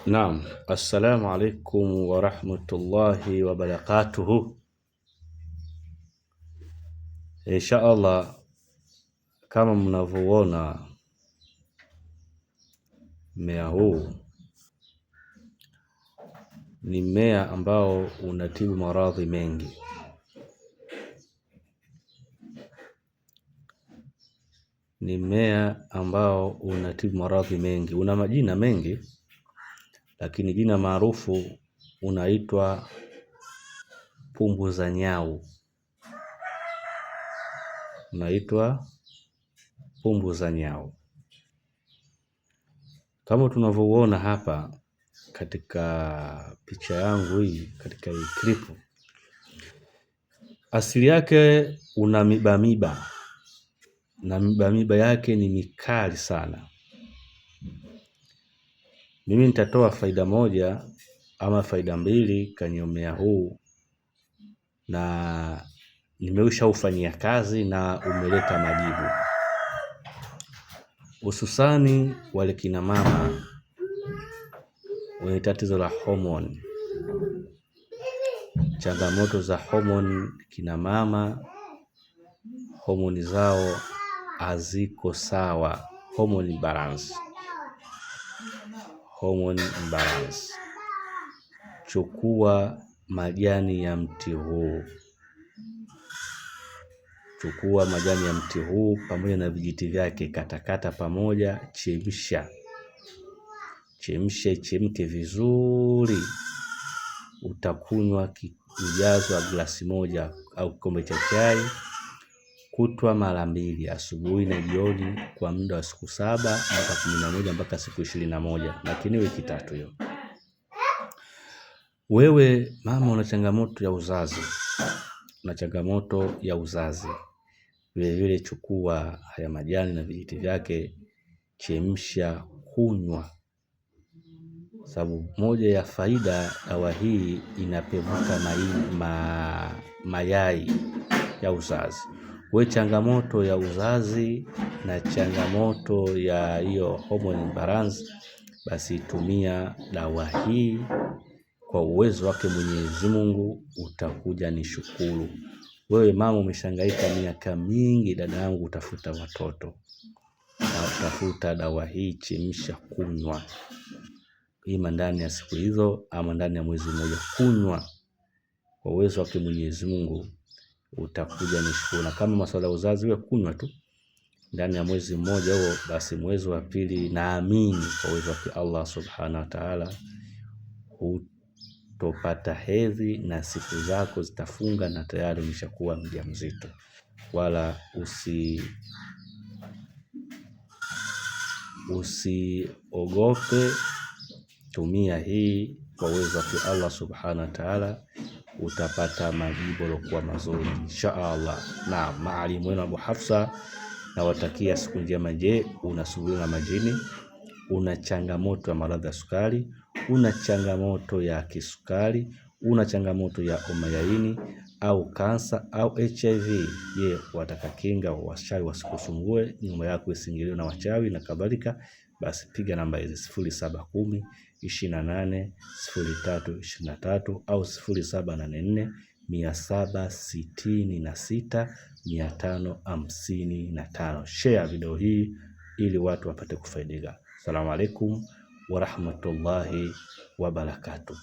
Naam, assalamu alaikum wa rahmatullahi wa barakatuhu. Insha Allah, kama mnavyoona mmea huu ni mmea ambao unatibu maradhi mengi. Ni mmea ambao unatibu maradhi mengi. Una majina mengi, lakini jina maarufu unaitwa pumbuza nyau. Unaitwa pumbuza nyau. Kama tunavyoona hapa katika picha yangu hii, katika hii klipu, asili yake una miba na miba yake ni mikali sana. Mimi nitatoa faida moja ama faida mbili kwenye mmea huu, na nimeushaufanyia kazi na umeleta majibu. Hususani wale kina mama wenye tatizo la homoni, changamoto za homoni. Kina mama homoni zao haziko sawa, hormone imbalance. Chukua majani ya mti huu. Chukua majani ya mti huu pamoja na vijiti vyake, katakata pamoja, chemsha, ichemke vizuri. Utakunywa ujazo wa glasi moja au kikombe cha chai kutwa mara 2, asubuhi na jioni, kwa muda wa siku 7 mpaka 11 mpaka siku 21, lakini wiki 3 hiyo. Wewe mama una changamoto ya uzazi, vile chukua haya majani na vijiti vyake, chemsha, kunywa. Sababu moja ya faida dawa hii inapevuka mayai ya uzazi. We changamoto ya uzazi na changamoto ya hiyo hormone imbalance, basi tumia dawa hii. Kwa uwezo wake Mwenyezi Mungu utakuja ni shukuru. Wewe mama umeshangaika miaka mingi, dada yangu, utafuta watoto, na utafuta dawa hii, chemsha, kunywa. Ima ndani ya siku hizo ama ndani ya mwezi mmoja, kunywa. Kwa uwezo wake Mwenyezi Mungu utakuja ni shukuru. Na kama masuala ya uzazi, wewe kunywa tu ndani ya mwezi mmoja huo, basi mwezi wa pili, naamini kwa uwezo wake Allah subhanahu wa ta'ala utopata hedhi na siku zako zitafunga na tayari umeshakuwa mjamzito. Wala usiogope, tumia hii kwa uwezo wake Allah subhanahu wa ta'ala, utapata majibu yaliokuwa mazuri insha Allah. Na maalimu wenu Abu Hafsa, na watakia siku njema. Je, unasumbuliwa na majini? Una changamoto ya maradhi ya sukari? Una changamoto ya kisukari? Una changamoto ya homa ya ini au kansa au HIV? Je, wataka kinga wachawi wasikusumbue, nyumba yako isingiliwe na wachawi na kadhalika? Basi piga namba hizi 0710 28 03 au 0784 766 555. Share video hii ili watu wapate kufaidika. Assalamu alaikum wa rahmatullahi wa barakatuh.